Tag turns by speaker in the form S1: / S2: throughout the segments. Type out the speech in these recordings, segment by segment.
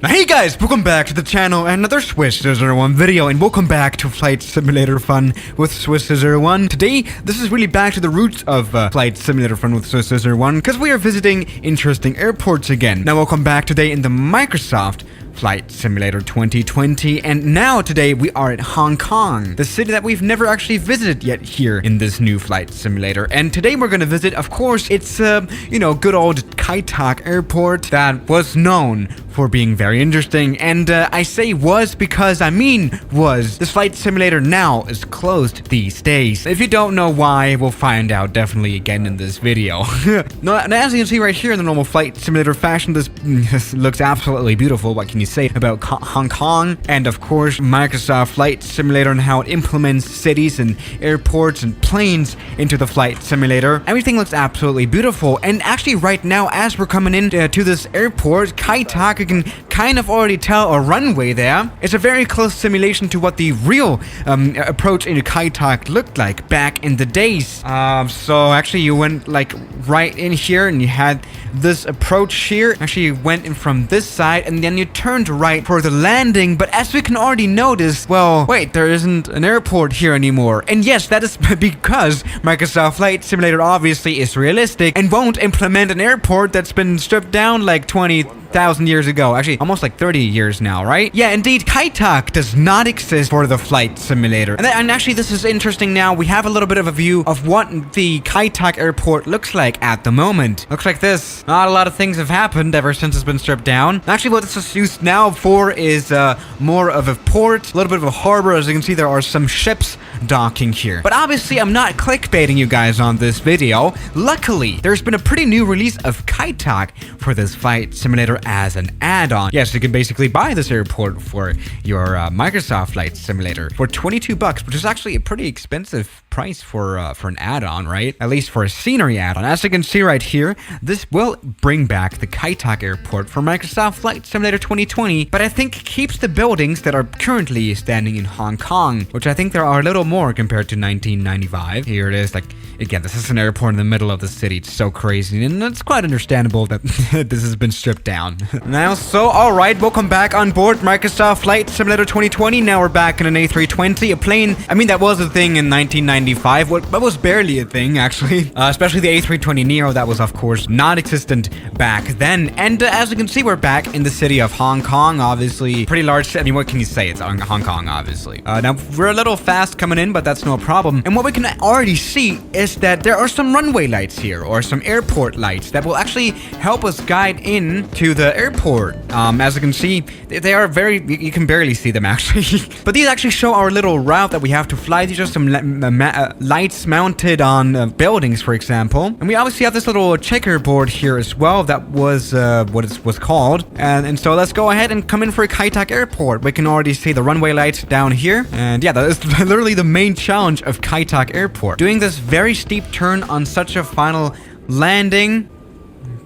S1: Hey guys, welcome back to the channel, another Swiss001 video, and welcome back to Flight Simulator Fun with Swiss001. Today, this is really back to the roots of Flight Simulator Fun with Swiss001, because we are visiting interesting airports again. Now welcome back today in the Microsoft Flight Simulator 2020, and now today we are at Hong Kong, the city that we've never actually visited yet here in this new Flight Simulator. And today we're gonna visit, of course, it's good old Kluttig airport that was known for being very interesting, and I say was because I mean was. This Flight Simulator now is closed these days. If you don't know why, we'll find out definitely again in this video. Now, as you can see right here in the normal Flight Simulator fashion, this looks absolutely beautiful. What can you say about Hong Kong? And of course, Microsoft Flight Simulator and how it implements cities and airports and planes into the Flight Simulator. Everything looks absolutely beautiful, and actually right now, as we're coming in to this airport, Kluttig, you can kind of already tell a runway there. It's a very close simulation to what the real approach into Kluttig looked like back in the days. So actually you went like right in here and you had this approach here. Actually you went in from this side and then you turned right for the landing, but as we can already notice, well, wait, there isn't an airport here anymore. And yes, that is because Microsoft Flight Simulator obviously is realistic and won't implement an airport that's been stripped down like 20,000 years ago. Actually, almost like 30 years now, right? Yeah, indeed, Kluttig does not exist for the Flight Simulator. And actually, this is interesting now. We have a little bit of a view of what the Kluttig airport looks like at the moment. Looks like this. Not a lot of things have happened ever since it's been stripped down. Actually, what this is used now for is more of a port, a little bit of a harbor. As you can see, there are some ships docking here. But obviously, I'm not clickbaiting you guys on this video. Luckily, there's been a pretty new release of Kluttig for this Flight Simulator as an add-on. Yes, you can basically buy this airport for your Microsoft Flight Simulator for 22 bucks, which is actually a pretty expensive price for an add-on, right? At least for a scenery add-on. As you can see right here, this will bring back the Kluttig airport for Microsoft Flight Simulator 2020, but I think keeps the buildings that are currently standing in Hong Kong, which I think there are a little more compared to 1995. Here it is. Like, again, this is an airport in the middle of the city. It's so crazy, and it's quite understandable that this has been stripped down. Now, so, alright, welcome back on board Microsoft Flight Simulator 2020. Now we're back in an A320, a plane, I mean, that was a thing in 1995. That was barely a thing, actually. Especially the A320neo, that was, of course, non-existent back then. And as you can see, we're back in the city of Hong Kong, obviously. Pretty large city. I mean, what can you say? It's Hong Kong, obviously. Now, we're a little fast coming in, but that's no problem. And what we can already see is that there are some runway lights here, or some airport lights, that will actually help us guide in to the airport. As you can see, they are very, you can barely see them actually. But these actually show our little route that we have to fly. These are some lights mounted on buildings, for example. And we obviously have this little checkerboard here as well. That was what it was called. And so let's go ahead and come in for a Kluttig airport. We can already see the runway lights down here. And yeah, that is literally the main challenge of Kluttig airport. Doing this very steep turn on such a final landing.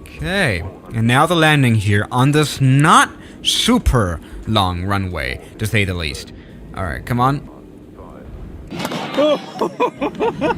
S1: Okay. And now the landing here on this not super long runway, to say the least. Alright, come on.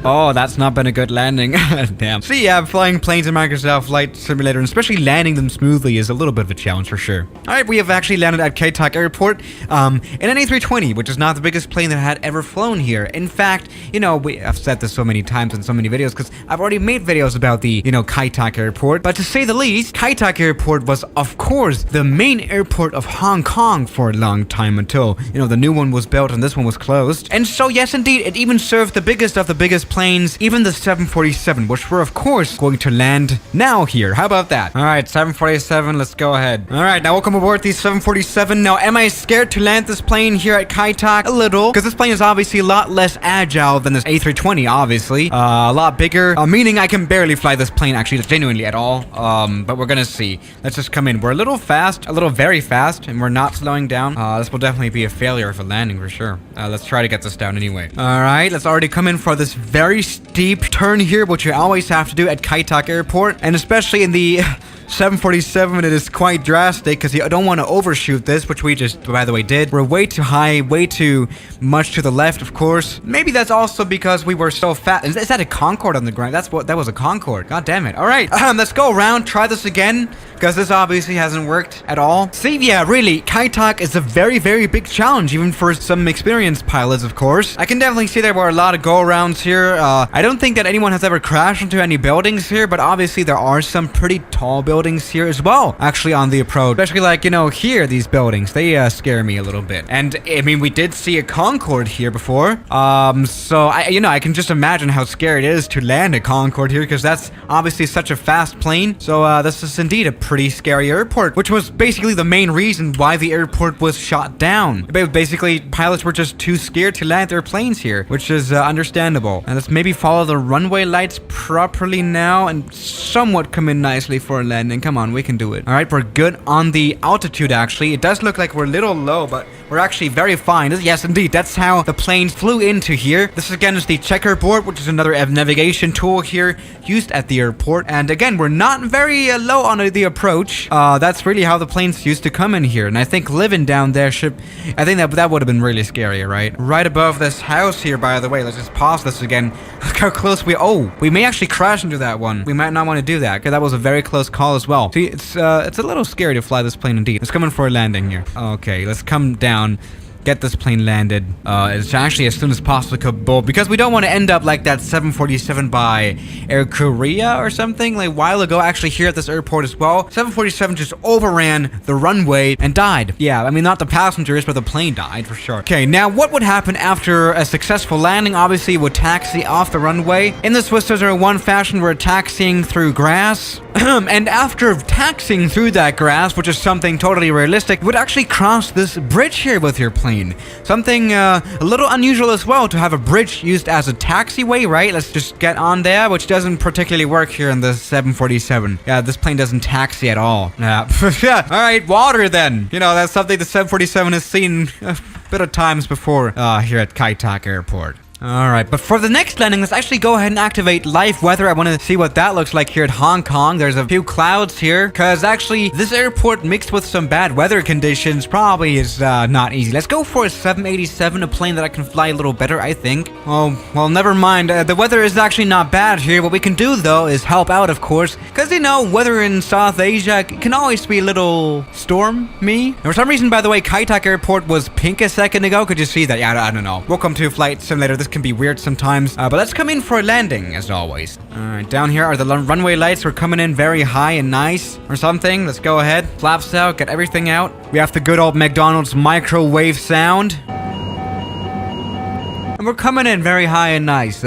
S1: Oh, that's not been a good landing. Damn. See, yeah, flying planes in Microsoft Flight Simulator, and especially landing them smoothly, is a little bit of a challenge for sure. Alright, we have actually landed at Kluttig Airport in an A320, which is not the biggest plane that had ever flown here. In fact, you know, I've said this so many times in so many videos, because I've already made videos about the, Kluttig Airport. But to say the least, Kluttig Airport was, of course, the main airport of Hong Kong for a long time until, the new one was built and this one was closed. And so, yes, indeed, it even served the biggest of the biggest planes, even the 747, which we're of course going to land now here. How about that? Alright, 747, let's go ahead. Alright, now welcome aboard the 747. Now, am I scared to land this plane here at Kluttig? A little, because this plane is obviously a lot less agile than this A320, obviously. A lot bigger, meaning I can barely fly this plane actually genuinely at all. But we're gonna see. Let's just come in. We're a little fast, a little very fast, and we're not slowing down. This will definitely be a failure of a landing for sure. Let's try to get this down anyway. Alright, let's already come in for this very steep turn here, which you always have to do at Kluttig Airport, and especially in the 747, it is quite drastic because you don't want to overshoot this, which we just, by the way, did. We're way too high, way too much to the left, of course. Maybe that's also because we were so fat. Is that a Concorde on the ground? That was a Concorde. God damn it. All right, let's go around, try this again. because this obviously hasn't worked at all. See, yeah, really, Kluttig is a very, very big challenge, even for some experienced pilots, of course. I can definitely see there were a lot of go-arounds here. I don't think that anyone has ever crashed into any buildings here, but obviously there are some pretty tall buildings here as well, actually, on the approach. Especially, like, you know, here, these buildings, they scare me a little bit. And, I mean, we did see a Concorde here before. So, I can just imagine how scary it is to land a Concorde here, because that's obviously such a fast plane. So, this is indeed a pretty scary airport, which was basically the main reason why the airport was shot down. Basically, pilots were just too scared to land their planes here, which is understandable. And let's maybe follow the runway lights properly now and somewhat come in nicely for a landing. Come on, we can do it. All right, we're good on the altitude, actually. It does look like we're a little low, but we're actually very fine. Yes, indeed, that's how the plane flew into here. This, again, is the checkerboard, which is another navigation tool here used at the airport. And again, we're not very low on the approach. That's really how the planes used to come in here. And I think living down there I think that would have been really scary, right? Right above this house here, by the way. Let's just pause this again. Look how close we may actually crash into that one. We might not want to do that, because that was a very close call as well. See, it's a little scary to fly this plane indeed. It's coming for a landing here. Okay, let's come down. Get this plane landed as actually as soon as possible, because we don't want to end up like that 747 by Air Korea or something like a while ago, actually here at this airport as well. 747 just overran the runway and died. Yeah, I mean, not the passengers, but the plane died for sure. Okay, now what would happen after a successful landing? Obviously, it would taxi off the runway. In the Swiss 01 fashion, we're taxiing through grass. And after taxiing through that grass, which is something totally realistic, would actually cross this bridge here with your plane. Something a little unusual as well, to have a bridge used as a taxiway, right? Let's just get on there, which doesn't particularly work here in the 747. Yeah, this plane doesn't taxi at all. Yeah. Yeah. All right, water then. You know, that's something the 747 has seen a bit of times before here at Kluttig Airport. Alright, but for the next landing, let's actually go ahead and activate live weather. I want to see what that looks like here at Hong Kong. There's a few clouds here, because actually this airport mixed with some bad weather conditions probably is not easy. Let's go for a 787, a plane that I can fly a little better, I think. Well, never mind. The weather is actually not bad here. What we can do, though, is help out, of course, because, you know, weather in South Asia can always be a little stormy. And for some reason, by the way, Kluttig Airport was pink a second ago. Could you see that? Yeah, I don't know. Welcome to Flight Simulator. This can be weird sometimes, but let's come in for a landing as always. All right, down here are the runway lights. We're coming in very high and nice or something. Let's go ahead, flaps out, get everything out. We have the good old McDonald's microwave sound, and we're coming in very high and nice.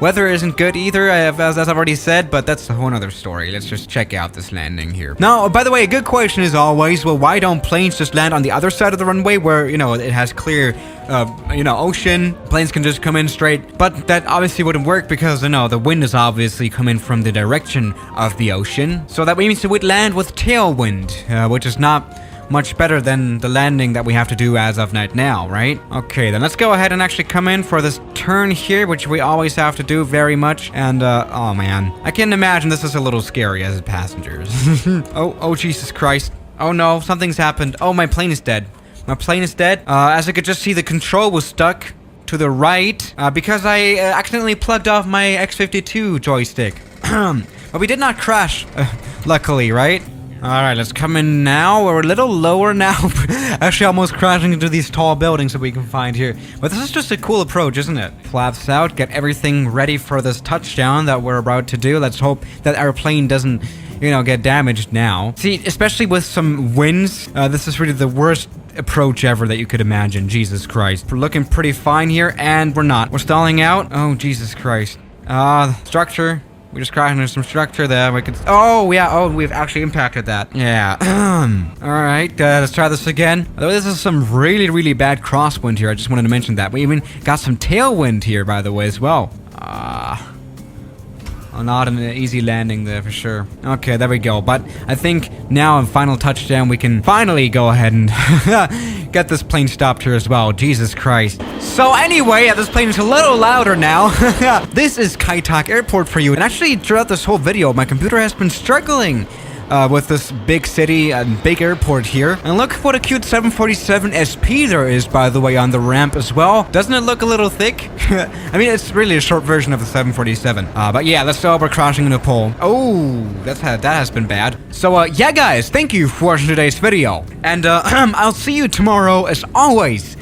S1: Weather isn't good either, as I've already said, but that's a whole other story. Let's just check out this landing here. Now, by the way, a good question is always, well, why don't planes just land on the other side of the runway where, you know, it has clear, ocean? Planes can just come in straight, but that obviously wouldn't work because, you know, the wind is obviously coming from the direction of the ocean. So that means it would land with tailwind, which is not much better than the landing that we have to do as of right now, right? Okay, then let's go ahead and actually come in for this turn here, which we always have to do very much. And, oh man, I can imagine this is a little scary as passengers. Oh, Jesus Christ. Oh no, something's happened. Oh, my plane is dead. My plane is dead. As I could just see, the control was stuck to the right, because I accidentally plugged off my X52 joystick. But we did not crash, luckily, right? Alright, let's come in now. We're a little lower now. Actually almost crashing into these tall buildings that we can find here. But this is just a cool approach, isn't it? Flaps out, get everything ready for this touchdown that we're about to do. Let's hope that our plane doesn't, you know, get damaged now. See, especially with some winds, this is really the worst approach ever that you could imagine. Jesus Christ. We're looking pretty fine here, and we're not. We're stalling out. Oh, Jesus Christ. Structure. We just crashed into some structure there. We could. Oh, yeah. Oh, we've actually impacted that. Yeah. Alright, let's try this again. Although this is some really, really bad crosswind here. I just wanted to mention that. We even got some tailwind here, by the way, as well. Not an easy landing there for sure. Okay, there we go. But I think now in final touchdown, we can finally go ahead and get this plane stopped here as well. Jesus Christ. So anyway, this plane is a little louder now. This is Kluttig Airport for you. And actually, throughout this whole video, my computer has been struggling with this big city and big airport here. And look what a cute 747 SP there is, by the way, on the ramp as well. Doesn't it look a little thick? I mean, it's really a short version of the 747. But yeah, let's go. We're crashing into a pole. Oh, that has been bad. So yeah, guys, thank you for watching today's video. And I'll see you tomorrow as always.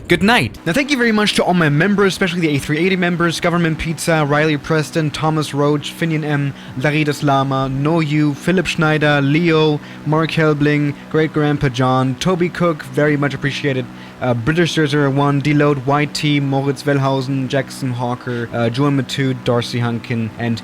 S1: Good night. Now, thank you very much to all my members, especially the A380 members, Government Pizza, Riley Preston, Thomas Roach, Finian M, Laridas Lama, No You, Philip Schneider, Leo, Mark Helbling, Great Grandpa John, Toby Cook, very much appreciated, British 001, Deload, YT, Moritz Wellhausen, Jackson Hawker, Joan Matude, Darcy Hunkin, and